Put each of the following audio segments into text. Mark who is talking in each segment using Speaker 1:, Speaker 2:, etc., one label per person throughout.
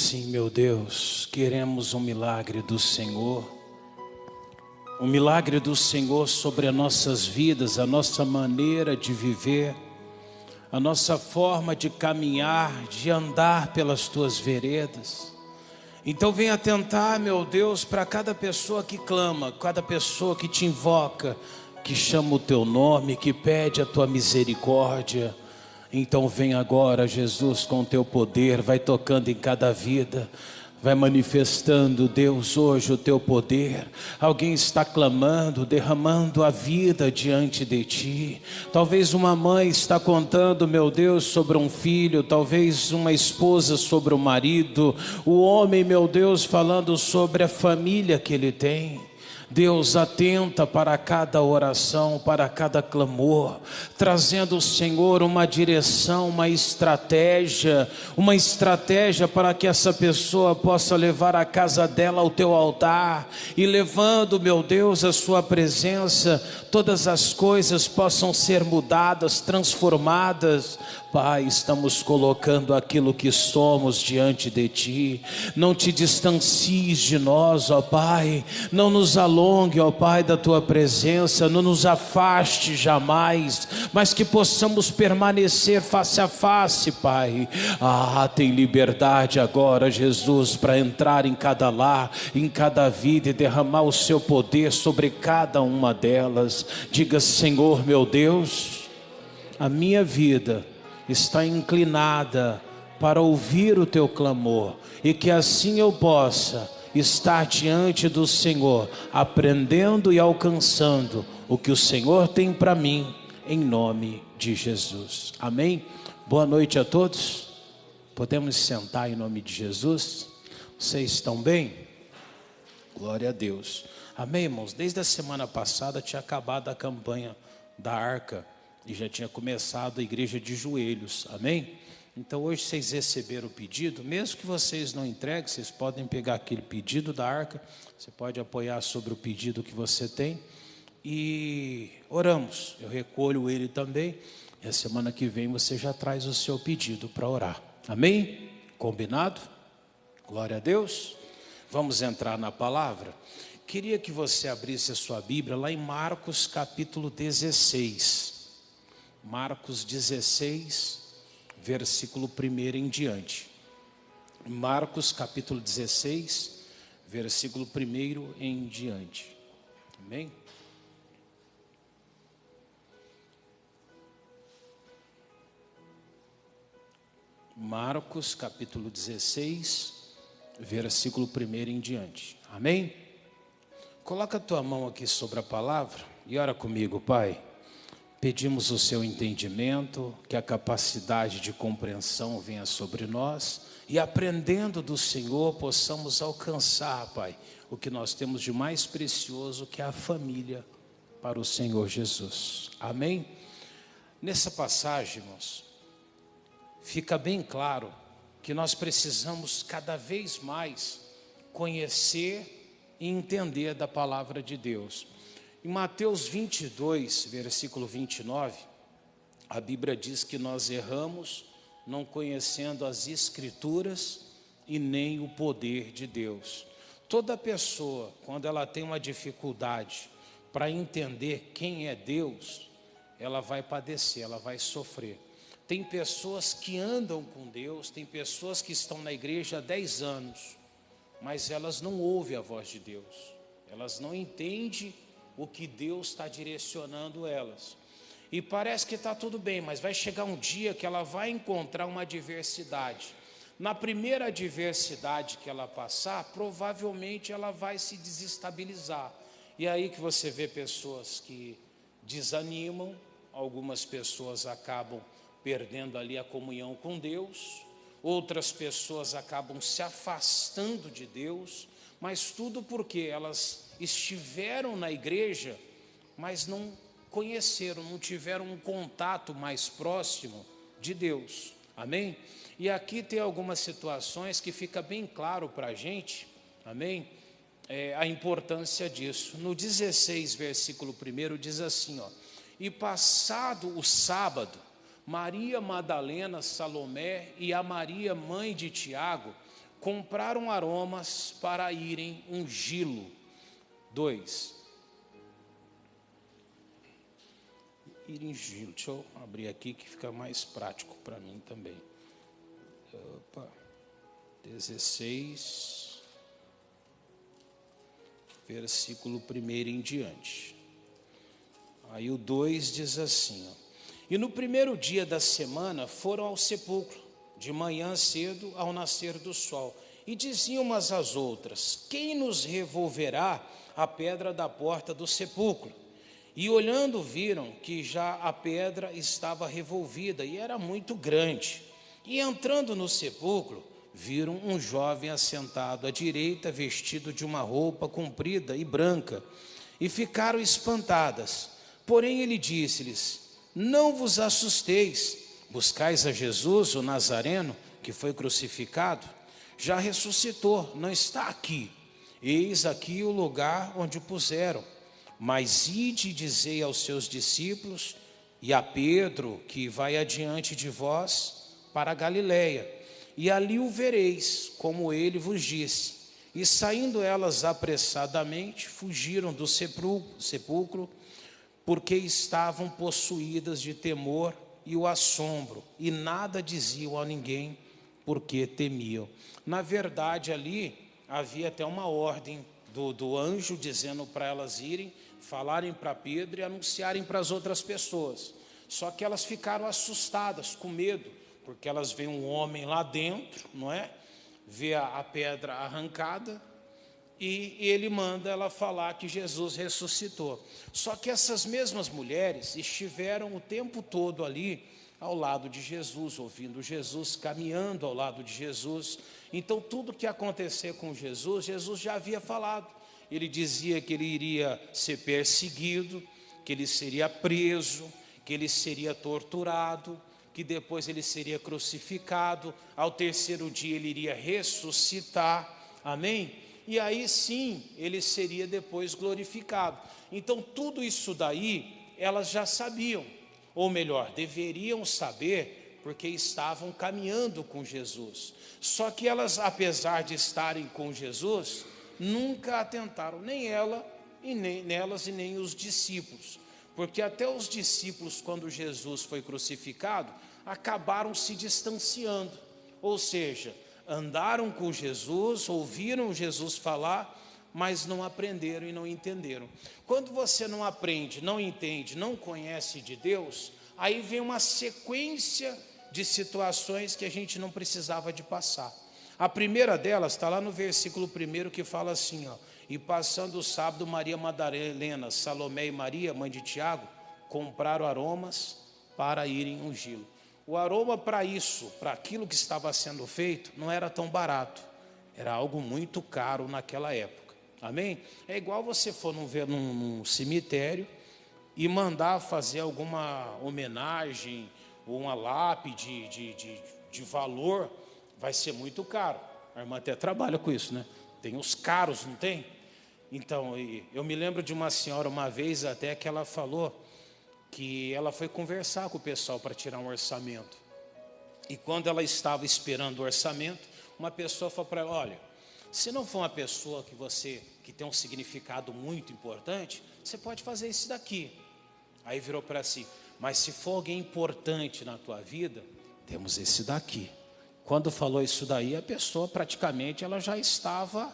Speaker 1: Sim, meu Deus, queremos um milagre do Senhor. Um milagre do Senhor sobre as nossas vidas, a nossa maneira de viver, a nossa forma de caminhar, de andar pelas tuas veredas. Então venha atentar, meu Deus, para cada pessoa que clama, cada pessoa que te invoca, que chama o teu nome, que pede a tua misericórdia. Então vem agora, Jesus, com o teu poder, vai tocando em cada vida, vai manifestando, Deus, hoje o teu poder. Alguém está clamando, derramando a vida diante de ti. Talvez uma mãe está contando, meu Deus, sobre um filho. Talvez uma esposa sobre o marido. O homem, meu Deus, falando sobre a família que ele tem. Deus, atenta para cada oração, para cada clamor, trazendo o Senhor uma direção, uma estratégia para que essa pessoa possa levar a casa dela ao teu altar, e levando, meu Deus, a sua presença, todas as coisas possam ser mudadas, transformadas. Pai, estamos colocando aquilo que somos diante de ti. Não te distancies de nós, ó Pai. Não nos alongue, ó Pai, da tua presença. Não nos afaste jamais, mas que possamos permanecer face a face, Pai. Tem liberdade agora, Jesus, para entrar em cada lar, em cada vida, e derramar o seu poder sobre cada uma delas. Diga: Senhor, meu Deus, a minha vida está inclinada para ouvir o teu clamor, e que assim eu possa estar diante do Senhor, aprendendo e alcançando o que o Senhor tem para mim, em nome de Jesus. Amém? Boa noite a todos. Podemos sentar em nome de Jesus? Vocês estão bem? Glória a Deus. Amém, irmãos? Desde a semana passada tinha acabado a campanha da Arca e já tinha começado a igreja de joelhos. Amém? Então hoje vocês receberam o pedido. Mesmo que vocês não entreguem, vocês podem pegar aquele pedido da Arca. Você pode apoiar sobre o pedido que você tem. E oramos. Eu recolho ele também. E a semana que vem você já traz o seu pedido para orar. Amém? Combinado? Glória a Deus. Vamos entrar na palavra. Queria que você abrisse a sua Bíblia lá em Marcos capítulo 16. Marcos 16, versículo 1 em diante. Marcos capítulo 16, versículo 1 em diante. Amém? Marcos capítulo 16, versículo 1 em diante. Amém? Coloca a tua mão aqui sobre a palavra e ora comigo, Pai. Pedimos o seu entendimento, que a capacidade de compreensão venha sobre nós, e aprendendo do Senhor possamos alcançar, Pai, o que nós temos de mais precioso, que é a família, para o Senhor Jesus. Amém? Nessa passagem, irmãos, fica bem claro que nós precisamos cada vez mais conhecer e entender da palavra de Deus. Em Mateus 22, versículo 29, a Bíblia diz que nós erramos não conhecendo as Escrituras e nem o poder de Deus. Toda pessoa, quando ela tem uma dificuldade para entender quem é Deus, ela vai padecer, ela vai sofrer. Tem pessoas que andam com Deus, tem pessoas que estão na igreja há 10 anos, mas elas não ouvem a voz de Deus, elas não entendem o que Deus está direcionando elas. E parece que está tudo bem, mas vai chegar um dia que ela vai encontrar uma adversidade. Na primeira adversidade que ela passar, provavelmente ela vai se desestabilizar. E aí que você vê pessoas que desanimam, algumas pessoas acabam perdendo ali a comunhão com Deus, outras pessoas acabam se afastando de Deus, mas tudo porque elas estiveram na igreja, mas não conheceram, não tiveram um contato mais próximo de Deus. Amém? E aqui tem algumas situações que fica bem claro para a gente, amém? A importância disso. No 16, versículo 1, diz assim, ó: e passado o sábado, Maria Madalena, Salomé e a Maria, mãe de Tiago, compraram aromas para irem ungí-lo. 2. Ir ungí-lo. Deixa eu abrir aqui que fica mais prático para mim também. Opa. 16, versículo 1 em diante. Aí o 2 diz assim, ó: E no primeiro dia da semana foram ao sepulcro, de manhã cedo ao nascer do sol, e diziam umas às outras: Quem nos revolverá a pedra da porta do sepulcro? E olhando viram que já a pedra estava revolvida e era muito grande. E entrando no sepulcro, viram um jovem assentado à direita, vestido de uma roupa comprida e branca, e ficaram espantadas. Porém ele disse-lhes: Não vos assusteis, buscais a Jesus, o Nazareno, que foi crucificado. Já ressuscitou, não está aqui. Eis aqui o lugar onde o puseram. Mas ide e dizei aos seus discípulos e a Pedro, que vai adiante de vós para a Galiléia, e ali o vereis, como ele vos disse. E saindo elas apressadamente, fugiram do sepulcro, porque estavam possuídas de temor e o assombro, e nada diziam a ninguém, porque temiam. Na verdade, ali havia até uma ordem do anjo, dizendo para elas irem, falarem para Pedro e anunciarem para as outras pessoas. Só que elas ficaram assustadas, com medo, porque elas veem um homem lá dentro, não é? Vê a pedra arrancada, e ele manda ela falar que Jesus ressuscitou. Só que essas mesmas mulheres estiveram o tempo todo ali ao lado de Jesus, ouvindo Jesus, caminhando ao lado de Jesus. Então tudo que ia acontecer com Jesus, Jesus já havia falado. Ele dizia que ele iria ser perseguido, que ele seria preso, que ele seria torturado, que depois ele seria crucificado, ao terceiro dia ele iria ressuscitar, amém? E aí sim, ele seria depois glorificado. Então tudo isso daí, elas já sabiam, ou melhor, deveriam saber, porque estavam caminhando com Jesus. Só que elas, apesar de estarem com Jesus, nunca atentaram, nem ela, e nem nelas e nem os discípulos. Porque até os discípulos, quando Jesus foi crucificado, acabaram se distanciando. Ou seja, andaram com Jesus, ouviram Jesus falar, mas não aprenderam e não entenderam. Quando você não aprende, não entende, não conhece de Deus, aí vem uma sequência de situações que a gente não precisava de passar. A primeira delas está lá no versículo 1, que fala assim, ó: E passando o sábado, Maria Madalena, Salomé e Maria, mãe de Tiago, compraram aromas para irem ungí-lo. O aroma para isso, para aquilo que estava sendo feito, não era tão barato. Era algo muito caro naquela época. Amém? É igual você for num cemitério e mandar fazer alguma homenagem ou uma lápide de valor, vai ser muito caro. A irmã até trabalha com isso, né? Tem os caros, não tem? Então, eu me lembro de uma senhora uma vez até que ela falou que ela foi conversar com o pessoal para tirar um orçamento. E quando ela estava esperando o orçamento, uma pessoa falou para ela: olha, se não for uma pessoa que tem um significado muito importante, você pode fazer isso daqui. Aí virou para si: mas se for alguém importante na tua vida, temos esse daqui. Quando falou isso daí, a pessoa praticamente ela já estava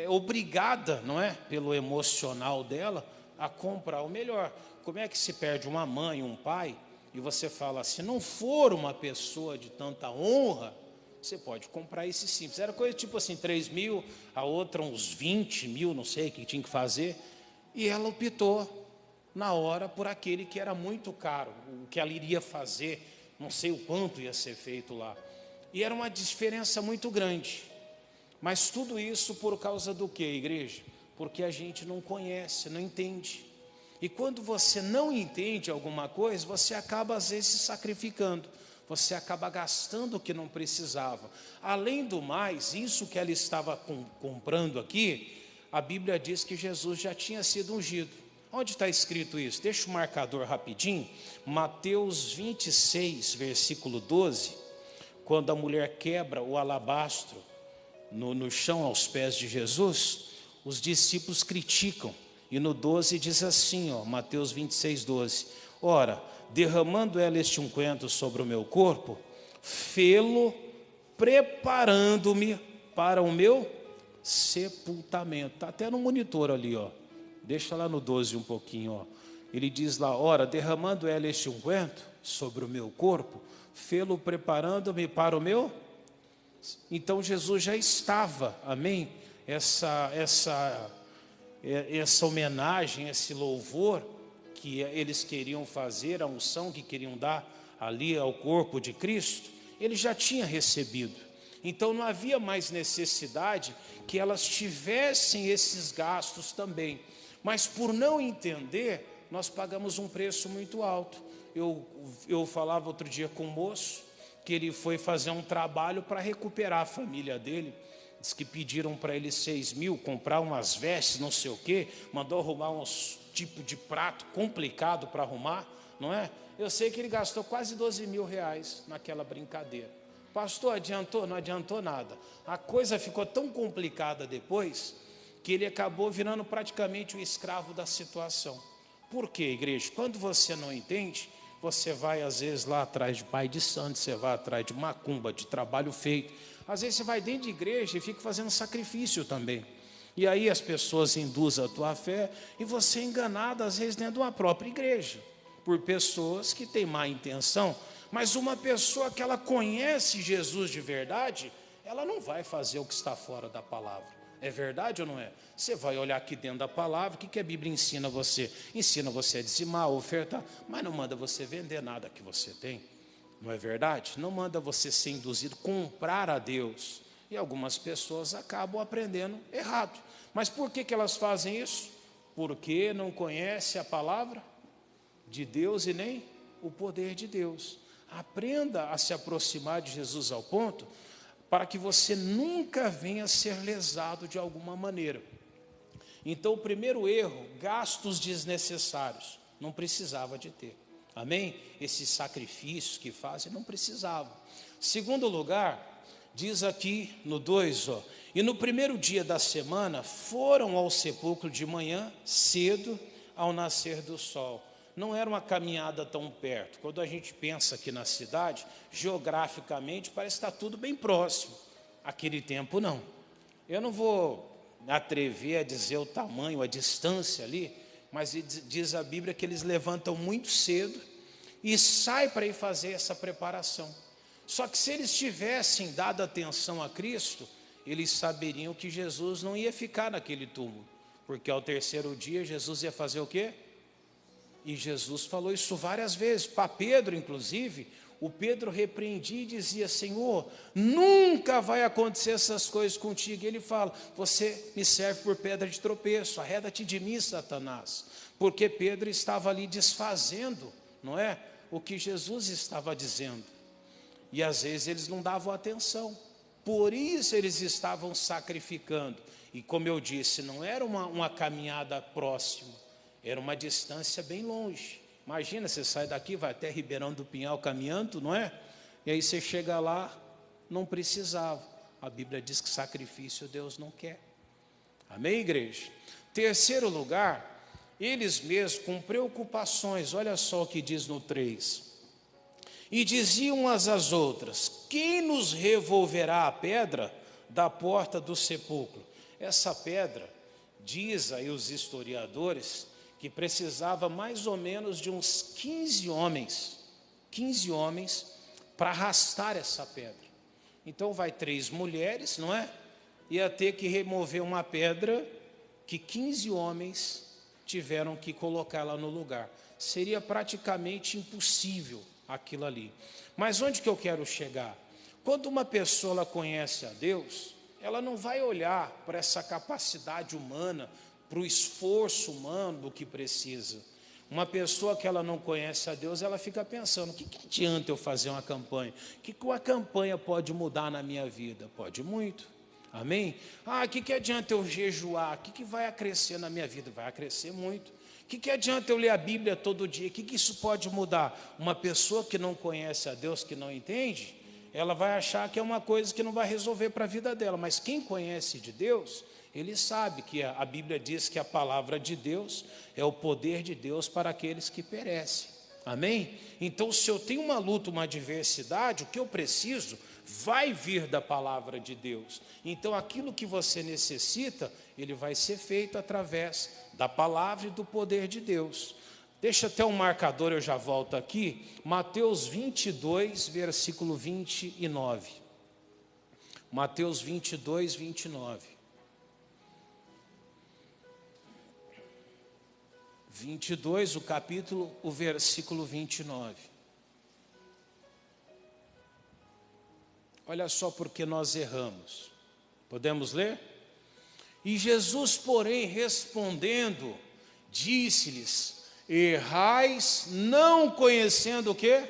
Speaker 1: obrigada, não é, pelo emocional dela, a comprar o melhor. Como é que se perde uma mãe, um pai, e você fala: se não for uma pessoa de tanta honra, você pode comprar esse simples. Era coisa tipo assim, 3 mil, a outra uns 20 mil, não sei o que tinha que fazer. E ela optou na hora por aquele que era muito caro, o que ela iria fazer, não sei o quanto ia ser feito lá. E era uma diferença muito grande. Mas tudo isso por causa do quê, igreja? Porque a gente não conhece, não entende. E quando você não entende alguma coisa, você acaba às vezes se sacrificando. Você acaba gastando o que não precisava. Além do mais, isso que ela estava comprando aqui, a Bíblia diz que Jesus já tinha sido ungido. Onde está escrito isso? Deixa o marcador rapidinho. Mateus 26, versículo 12. Quando a mulher quebra o alabastro no chão aos pés de Jesus, os discípulos criticam. E no 12 diz assim, Mateus 26, 12: ora, derramando ela este unguento sobre o meu corpo, fê-lo preparando-me para o meu sepultamento. Está até no monitor ali, deixa lá no 12 um pouquinho. Ele diz lá, ora, derramando ela este unguento sobre o meu corpo, fê-lo preparando-me para o meu. Então Jesus já estava, amém? Essa homenagem, esse louvor que eles queriam fazer, a unção que queriam dar ali ao corpo de Cristo, ele já tinha recebido. Então não havia mais necessidade que elas tivessem esses gastos também. Mas por não entender, nós pagamos um preço muito alto. Eu falava outro dia com um moço que ele foi fazer um trabalho para recuperar a família dele. Diz que pediram para ele 6 mil, comprar umas vestes, não sei o quê, mandou arrumar uns tipo de prato complicado para arrumar, não é? Eu sei que ele gastou quase 12 mil reais naquela brincadeira. Pastor, adiantou? Não adiantou nada. A coisa ficou tão complicada depois que ele acabou virando praticamente o escravo da situação. Por quê, igreja? Quando você não entende, você vai às vezes lá atrás de pai de santo, você vai atrás de macumba, de trabalho feito. Às vezes você vai dentro de igreja e fica fazendo sacrifício também. E aí as pessoas induzem a tua fé e você é enganado às vezes dentro de uma própria igreja, por pessoas que têm má intenção. Mas uma pessoa que ela conhece Jesus de verdade, ela não vai fazer o que está fora da palavra. É verdade ou não é? Você vai olhar aqui dentro da palavra, o que a Bíblia ensina você? Ensina você a dizimar, a ofertar, mas não manda você vender nada que você tem. Não é verdade? Não manda você ser induzido a comprar a Deus. E algumas pessoas acabam aprendendo errado. Mas por que elas fazem isso? Porque não conhecem a palavra de Deus e nem o poder de Deus. Aprenda a se aproximar de Jesus ao ponto para que você nunca venha a ser lesado de alguma maneira. Então, o primeiro erro, gastos desnecessários. Não precisava de ter. Amém? Esses sacrifícios que fazem, não precisavam. Segundo lugar, diz aqui no 2, e no primeiro dia da semana, foram ao sepulcro de manhã, cedo, ao nascer do sol. Não era uma caminhada tão perto. Quando a gente pensa aqui na cidade, geograficamente, parece que está tudo bem próximo. Aquele tempo, não. Eu não vou me atrever a dizer o tamanho, a distância ali, mas diz a Bíblia que eles levantam muito cedo e saem para ir fazer essa preparação. Só que se eles tivessem dado atenção a Cristo, eles saberiam que Jesus não ia ficar naquele túmulo, porque ao terceiro dia Jesus ia fazer o quê? E Jesus falou isso várias vezes, para Pedro inclusive. O Pedro repreendia e dizia, Senhor, nunca vai acontecer essas coisas contigo. E ele fala, você me serve por pedra de tropeço, arreda-te de mim, Satanás. Porque Pedro estava ali desfazendo, não é? O que Jesus estava dizendo. E às vezes eles não davam atenção. Por isso eles estavam sacrificando. E como eu disse, não era uma caminhada próxima, era uma distância bem longe. Imagina, você sai daqui, vai até Ribeirão do Pinhal caminhando, não é? E aí você chega lá, não precisava. A Bíblia diz que sacrifício Deus não quer. Amém, igreja? Terceiro lugar, eles mesmos com preocupações, olha só o que diz no 3. E diziam umas às outras, quem nos revolverá a pedra da porta do sepulcro? Essa pedra, diz aí os historiadores, que precisava mais ou menos de uns 15 homens para arrastar essa pedra. Então vai 3 mulheres, não é? Ia ter que remover uma pedra que 15 homens tiveram que colocar lá no lugar. Seria praticamente impossível aquilo ali. Mas onde que eu quero chegar? Quando uma pessoa ela conhece a Deus, ela não vai olhar para essa capacidade humana, para o esforço humano do que precisa. Uma pessoa que ela não conhece a Deus, ela fica pensando, o que adianta eu fazer uma campanha? O que uma campanha pode mudar na minha vida? Pode muito. Amém? O que adianta eu jejuar? O que vai acrescer na minha vida? Vai acrescer muito. O que adianta eu ler a Bíblia todo dia? O que isso pode mudar? Uma pessoa que não conhece a Deus, que não entende, ela vai achar que é uma coisa que não vai resolver para a vida dela. Mas quem conhece de Deus, ele sabe que a Bíblia diz que a palavra de Deus é o poder de Deus para aqueles que perecem. Amém? Então, se eu tenho uma luta, uma adversidade, o que eu preciso vai vir da palavra de Deus. Então, aquilo que você necessita, ele vai ser feito através da palavra e do poder de Deus. Deixa até um marcador, eu já volto aqui. Mateus 22, versículo 29. Mateus 22, 29. 22, o capítulo, o versículo 29. Olha só porque nós erramos. Podemos ler? E Jesus, porém, respondendo, disse-lhes: errais não conhecendo o quê?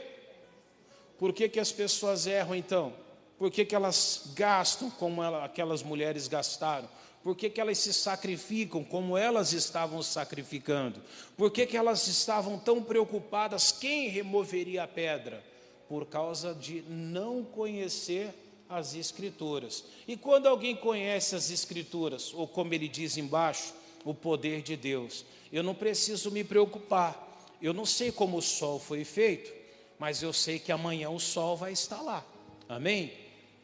Speaker 1: Por que as pessoas erram então? Por que elas gastam como aquelas mulheres gastaram? Por que elas se sacrificam como elas estavam sacrificando? Por que elas estavam tão preocupadas? Quem removeria a pedra? Por causa de não conhecer as Escrituras. E quando alguém conhece as Escrituras, ou como ele diz embaixo, o poder de Deus, eu não preciso me preocupar. Eu não sei como o sol foi feito, mas eu sei que amanhã o sol vai estar lá. Amém?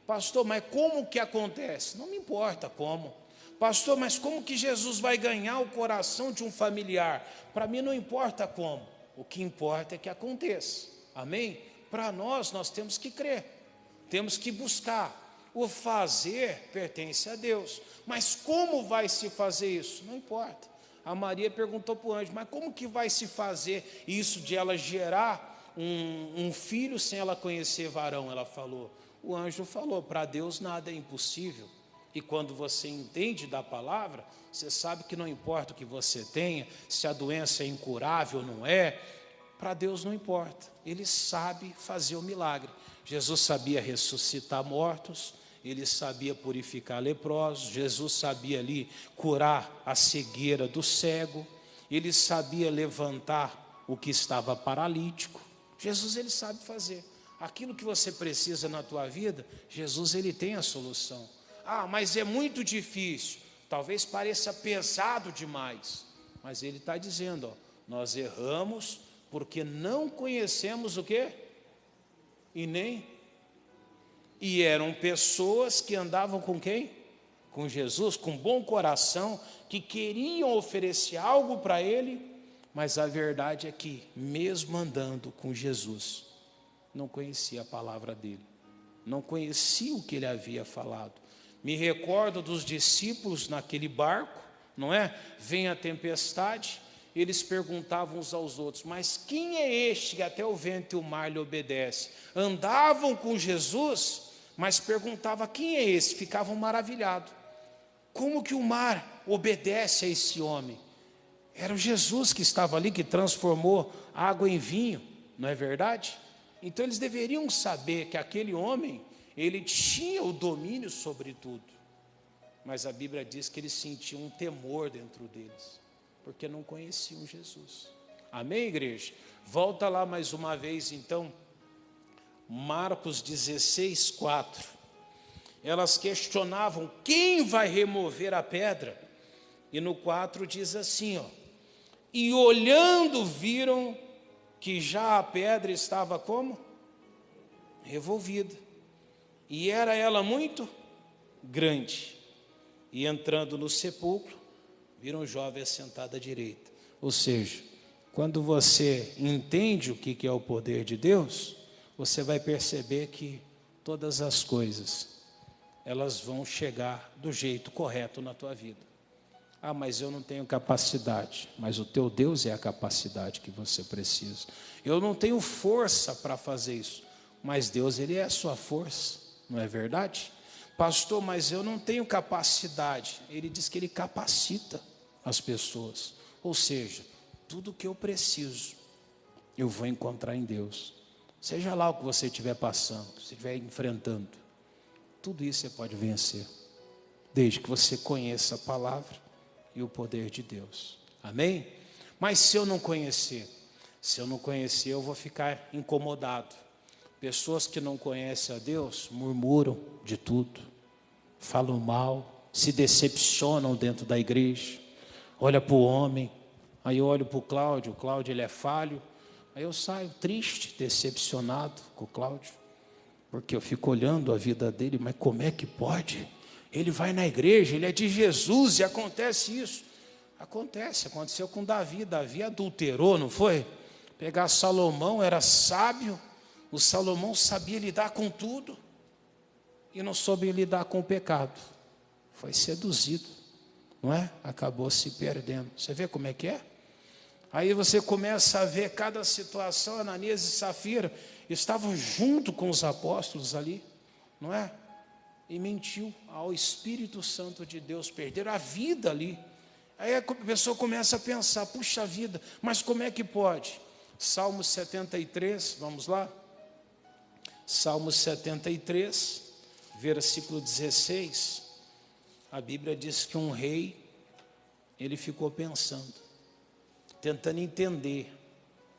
Speaker 1: Pastor, mas como que acontece? Não me importa como. Pastor, mas como que Jesus vai ganhar o coração de um familiar? Para mim não importa como. O que importa é que aconteça. Amém? Para nós temos que crer. Temos que buscar. O fazer pertence a Deus. Mas como vai se fazer isso? Não importa. A Maria perguntou para o anjo, mas como que vai se fazer isso de ela gerar um filho sem ela conhecer varão? Ela falou. O anjo falou, para Deus nada é impossível. E quando você entende da palavra, você sabe que não importa o que você tenha, se a doença é incurável ou não é, para Deus não importa. Ele sabe fazer o milagre. Jesus sabia ressuscitar mortos, ele sabia purificar leprosos, Jesus sabia ali curar a cegueira do cego, ele sabia levantar o que estava paralítico. Jesus, ele sabe fazer. Aquilo que você precisa na tua vida, Jesus, ele tem a solução. Ah, mas é muito difícil. Talvez pareça pesado demais. Mas ele está dizendo, ó, nós erramos porque não conhecemos o quê? E eram pessoas que andavam com quem? Com Jesus, com bom coração, que queriam oferecer algo para ele, mas a verdade é que, mesmo andando com Jesus, não conhecia a palavra dele, não conhecia o que ele havia falado. Me recordo dos discípulos naquele barco, não é? Vem a tempestade, eles perguntavam uns aos outros, mas quem é este que até o vento e o mar lhe obedece? Andavam com Jesus, mas perguntavam, quem é esse? Ficavam maravilhados. Como que o mar obedece a esse homem? Era o Jesus que estava ali, que transformou água em vinho, não é verdade? Então eles deveriam saber que aquele homem, ele tinha o domínio sobre tudo, mas a Bíblia diz que eles sentiam um temor dentro deles, porque não conheciam Jesus. Amém, igreja? Volta lá mais uma vez então, Marcos 16, 4. Elas questionavam, quem vai remover a pedra? E no 4 diz assim, ó, e olhando viram que já a pedra estava como? Revolvida. E era ela muito grande. E entrando no sepulcro, viram um jovem assentado à direita. Ou seja, quando você entende o que é o poder de Deus, você vai perceber que todas as coisas, elas vão chegar do jeito correto na tua vida. Ah, mas eu não tenho capacidade. Mas o teu Deus é a capacidade que você precisa. Eu não tenho força para fazer isso. Mas Deus, ele é a sua força. Não é verdade? Pastor, mas eu não tenho capacidade. Ele diz que ele capacita as pessoas. Ou seja, tudo que eu preciso, eu vou encontrar em Deus. Seja lá o que você estiver passando, se estiver enfrentando, tudo isso você pode vencer, desde que você conheça a palavra e o poder de Deus. Amém? Mas se eu não conhecer, eu vou ficar incomodado. Pessoas que não conhecem a Deus murmuram de tudo, falam mal, se decepcionam dentro da igreja. Olha para o homem, aí eu olho para o Cláudio ele é falho. Aí eu saio triste, decepcionado com o Cláudio, porque eu fico olhando a vida dele, mas como é que pode? Ele vai na igreja, ele é de Jesus e acontece isso. Aconteceu com Davi. Davi adulterou, não foi? Pegar Salomão, era sábio, o Salomão sabia lidar com tudo e não soube lidar com o pecado. Foi seduzido, não é? Acabou se perdendo. Você vê como é que é? Aí você começa a ver cada situação. Ananias e Safira estavam junto com os apóstolos ali, não é? E mentiu ao Espírito Santo de Deus, perderam a vida ali. Aí a pessoa começa a pensar, puxa vida, mas como é que pode? Salmo 73, vamos lá? Salmo 73, versículo 16, a Bíblia diz que um rei, ele ficou pensando, tentando entender.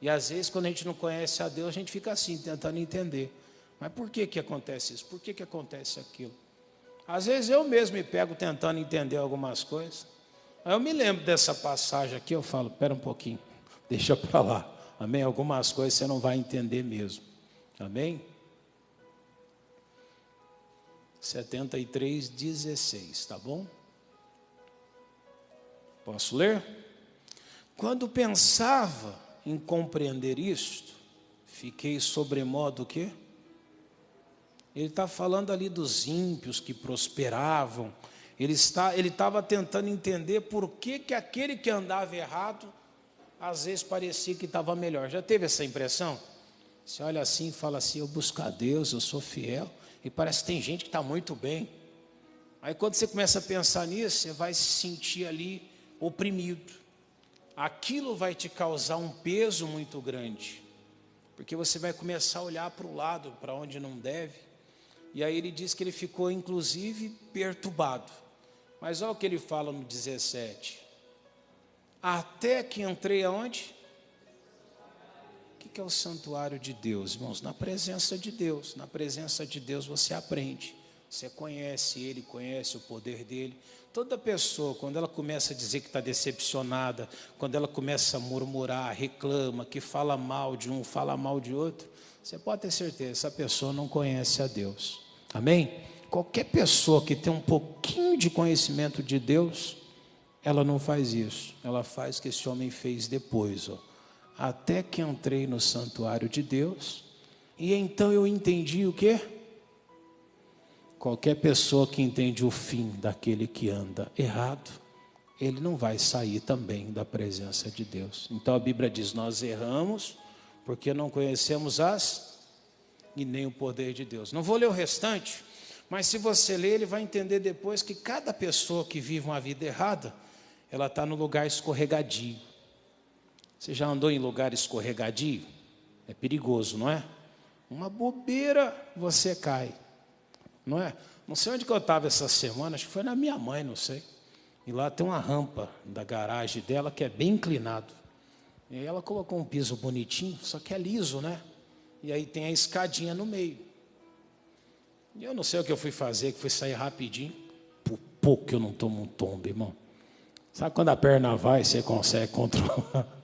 Speaker 1: E às vezes quando a gente não conhece a Deus, a gente fica assim, tentando entender. Mas por que acontece isso? Por que acontece aquilo? Às vezes eu mesmo me pego tentando entender algumas coisas. Aí eu me lembro dessa passagem aqui, eu falo, espera um pouquinho, deixa para lá. Amém? Algumas coisas você não vai entender mesmo. Amém? 73, 16, tá bom? Posso ler? Quando pensava em compreender isto, fiquei sobremodo o quê? Ele está falando ali dos ímpios que prosperavam. Ele estava tentando entender por que aquele que andava errado, às vezes parecia que estava melhor. Já teve essa impressão? Você olha assim e fala assim, eu busco a Deus, eu sou fiel, e parece que tem gente que está muito bem. Aí quando você começa a pensar nisso, você vai se sentir ali oprimido. Aquilo vai te causar um peso muito grande, porque você vai começar a olhar para o lado, para onde não deve. E aí ele diz que ele ficou inclusive perturbado. Mas olha o que ele fala no 17. Até que entrei aonde? O que é o santuário de Deus, irmãos? Na presença de Deus. Na presença de Deus você aprende. Você conhece Ele, conhece o poder dEle. Toda pessoa, quando ela começa a dizer que está decepcionada, quando ela começa a murmurar, reclama, que fala mal de um, fala mal de outro, você pode ter certeza, essa pessoa não conhece a Deus. Amém? Qualquer pessoa que tem um pouquinho de conhecimento de Deus, ela não faz isso. Ela faz o que esse homem fez depois. Até que entrei no santuário de Deus, e então eu entendi o quê? Qualquer pessoa que entende o fim daquele que anda errado, ele não vai sair também da presença de Deus. Então a Bíblia diz, nós erramos porque não conhecemos e nem o poder de Deus. Não vou ler o restante, mas se você ler, ele vai entender depois que cada pessoa que vive uma vida errada, ela está no lugar escorregadio. Você já andou em lugar escorregadio? É perigoso, não é? Uma bobeira você cai, não é? Não sei onde que eu estava essa semana, acho que foi na minha mãe, não sei. E lá tem uma rampa da garagem dela que é bem inclinado. E aí ela colocou um piso bonitinho, só que é liso, né? E aí tem a escadinha no meio. E eu não sei o que eu fui fazer, que fui sair rapidinho. Por pouco que eu não tomo um tombo, irmão. Sabe quando a perna vai, você consegue controlar?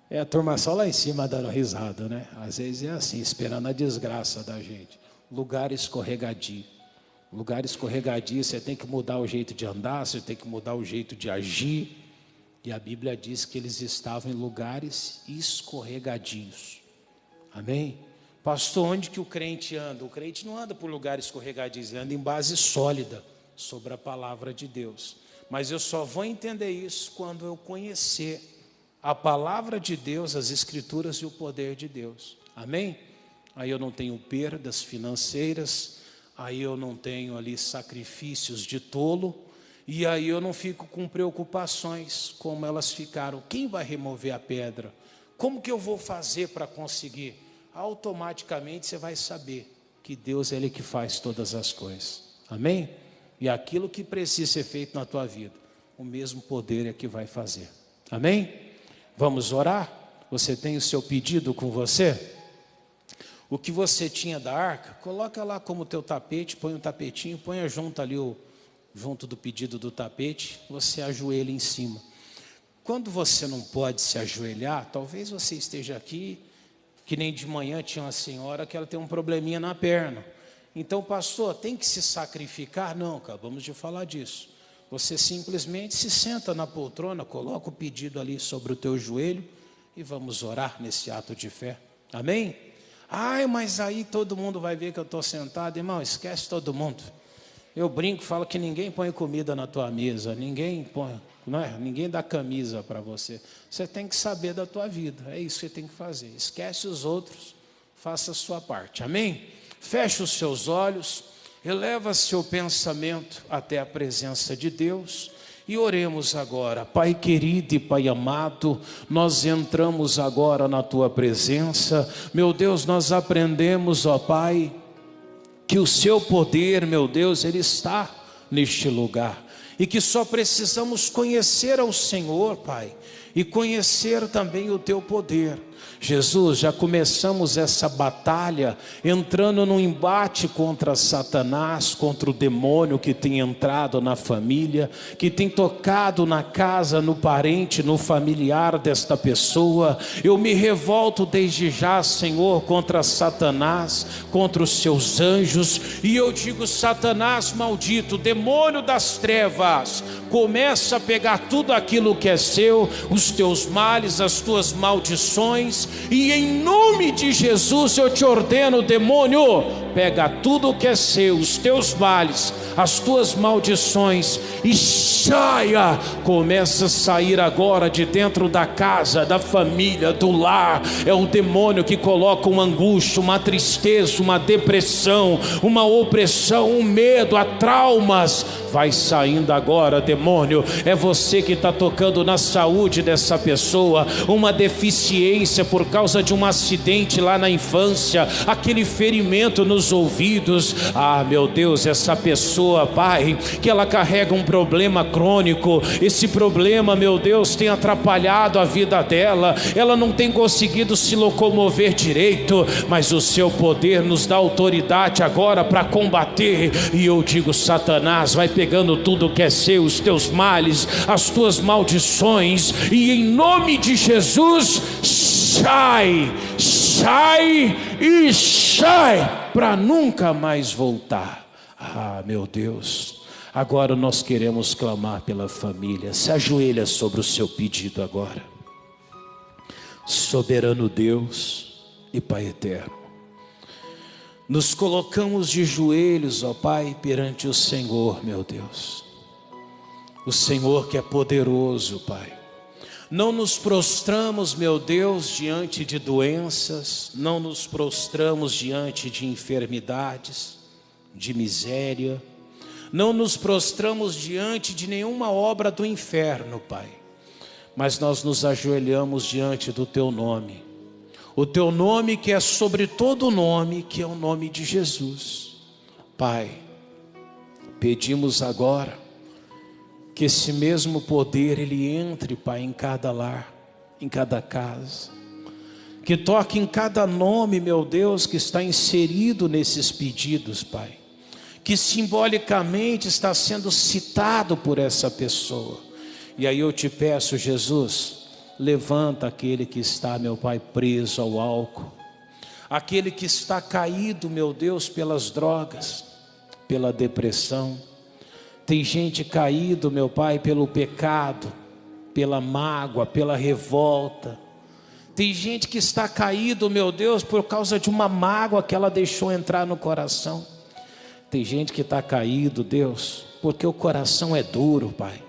Speaker 1: É a turma só lá em cima dando risada, né? Às vezes é assim, esperando a desgraça da gente. Lugar escorregadio. Lugar escorregadio, você tem que mudar o jeito de andar, você tem que mudar o jeito de agir. E a Bíblia diz que eles estavam em lugares escorregadios. Amém? Pastor, onde que o crente anda? O crente não anda por lugares escorregadios, ele anda em base sólida sobre a palavra de Deus. Mas eu só vou entender isso quando eu conhecer a palavra de Deus, as escrituras e o poder de Deus. Amém? Aí eu não tenho perdas financeiras, aí eu não tenho ali sacrifícios de tolo, e aí eu não fico com preocupações como elas ficaram. Quem vai remover a pedra? Como que eu vou fazer para conseguir? Automaticamente você vai saber que Deus é Ele que faz todas as coisas. Amém? E aquilo que precisa ser feito na tua vida, o mesmo poder é que vai fazer. Amém? Vamos orar? Você tem o seu pedido com você? O que você tinha da arca, coloca lá como teu tapete, põe um tapetinho, põe junto ali, junto do pedido do tapete, você ajoelha em cima. Quando você não pode se ajoelhar, talvez você esteja aqui, que nem de manhã tinha uma senhora que ela tem um probleminha na perna. Então, pastor, tem que se sacrificar? Não, acabamos de falar disso. Você simplesmente se senta na poltrona, coloca o pedido ali sobre o teu joelho e vamos orar nesse ato de fé. Amém? Ai, mas aí todo mundo vai ver que eu estou sentado. Irmão, esquece todo mundo. Eu brinco, falo que ninguém põe comida na tua mesa, ninguém põe, não é? Ninguém dá camisa para você. Você tem que saber da tua vida, é isso que você tem que fazer. Esquece os outros, faça a sua parte. Amém? Feche os seus olhos, eleva seu pensamento até a presença de Deus e oremos agora. Pai querido e Pai amado, nós entramos agora na tua presença. Meu Deus, nós aprendemos, ó Pai, que o seu poder, meu Deus, ele está neste lugar. E que só precisamos conhecer ao Senhor, Pai, e conhecer também o teu poder. Jesus, já começamos essa batalha, entrando num embate contra Satanás, contra o demônio que tem entrado na família, que tem tocado na casa, no parente, no familiar desta pessoa. Eu me revolto desde já, Senhor, contra Satanás, contra os seus anjos, e eu digo: Satanás maldito, demônio das trevas, começa a pegar tudo aquilo que é seu, os teus males, as tuas maldições, e em nome de Jesus eu te ordeno, demônio, pega tudo que é seu, os teus males, as tuas maldições, e saia. Começa a sair agora de dentro da casa, da família, do lar. É o demônio que coloca uma angústia, uma tristeza, uma depressão, uma opressão, um medo, a traumas. Vai saindo agora, demônio. É você que está tocando na saúde dessa pessoa, uma deficiência por causa de um acidente lá na infância, aquele ferimento nos ouvidos. Ah, meu Deus, essa pessoa, Pai, que ela carrega um problema crônico. Esse problema, meu Deus, tem atrapalhado a vida dela. Ela não tem conseguido se locomover direito, mas o seu poder nos dá autoridade agora para combater. E eu digo: Satanás, vai pegando tudo que é seu, os teus males, as tuas maldições, e em nome de Jesus, sai, sai e sai, para nunca mais voltar. Ah, meu Deus, agora nós queremos clamar pela família. Se ajoelha sobre o seu pedido agora. Soberano Deus e Pai eterno, nos colocamos de joelhos, ó Pai, perante o Senhor, meu Deus. O Senhor que é poderoso, Pai. Não nos prostramos, meu Deus, diante de doenças, não nos prostramos diante de enfermidades, de miséria, não nos prostramos diante de nenhuma obra do inferno, Pai, mas nós nos ajoelhamos diante do Teu nome, o Teu nome que é sobre todo nome, que é o nome de Jesus. Pai, pedimos agora que esse mesmo poder ele entre, Pai, em cada lar, em cada casa, que toque em cada nome, meu Deus, que está inserido nesses pedidos, Pai, que simbolicamente está sendo citado por essa pessoa. E aí eu te peço, Jesus, levanta aquele que está, meu Pai, preso ao álcool, aquele que está caído, meu Deus, pelas drogas, pela depressão. Tem gente caído, meu Pai, pelo pecado, pela mágoa, pela revolta. Tem gente que está caído, meu Deus, por causa de uma mágoa que ela deixou entrar no coração. Tem gente que está caído, Deus, porque o coração é duro, Pai.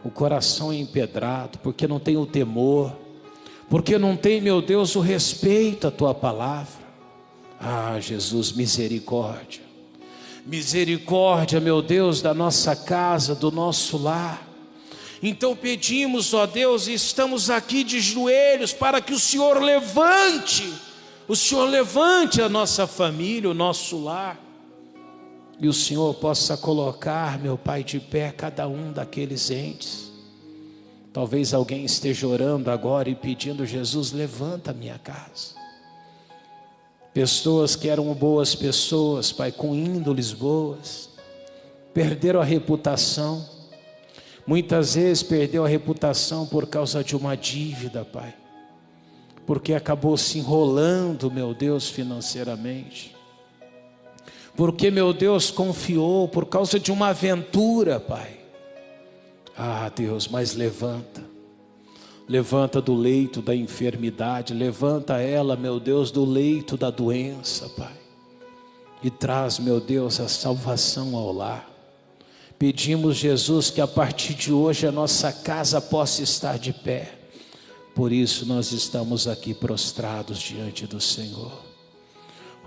Speaker 1: O coração é empedrado, porque não tem o temor, porque não tem, meu Deus, o respeito à Tua palavra. Ah, Jesus, misericórdia. Misericórdia, meu Deus, da nossa casa, do nosso lar. Então pedimos, ó Deus, e estamos aqui de joelhos para que o Senhor levante a nossa família, o nosso lar, e o Senhor possa colocar, meu Pai, de pé cada um daqueles entes. Talvez alguém esteja orando agora e pedindo: Jesus, levanta a minha casa. Pessoas que eram boas pessoas, Pai, com índoles boas, perderam a reputação. Muitas vezes perdeu a reputação por causa de uma dívida, Pai, porque acabou se enrolando, meu Deus, financeiramente. Porque, meu Deus, confiou por causa de uma aventura, Pai. Ah, Deus, mas levanta do leito da enfermidade, levanta ela, meu Deus, do leito da doença, Pai, e traz, meu Deus, a salvação ao lar. Pedimos, Jesus, que a partir de hoje a nossa casa possa estar de pé. Por isso nós estamos aqui prostrados diante do Senhor.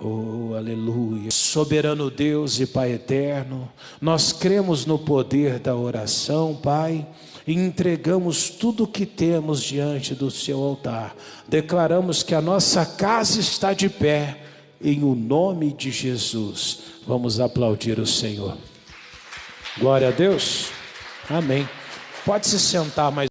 Speaker 1: Oh, aleluia. Soberano Deus e Pai eterno, nós cremos no poder da oração, Pai, e entregamos tudo o que temos diante do seu altar. Declaramos que a nossa casa está de pé, em o nome de Jesus. Vamos aplaudir o Senhor. Glória a Deus. Amém. Pode se sentar mais.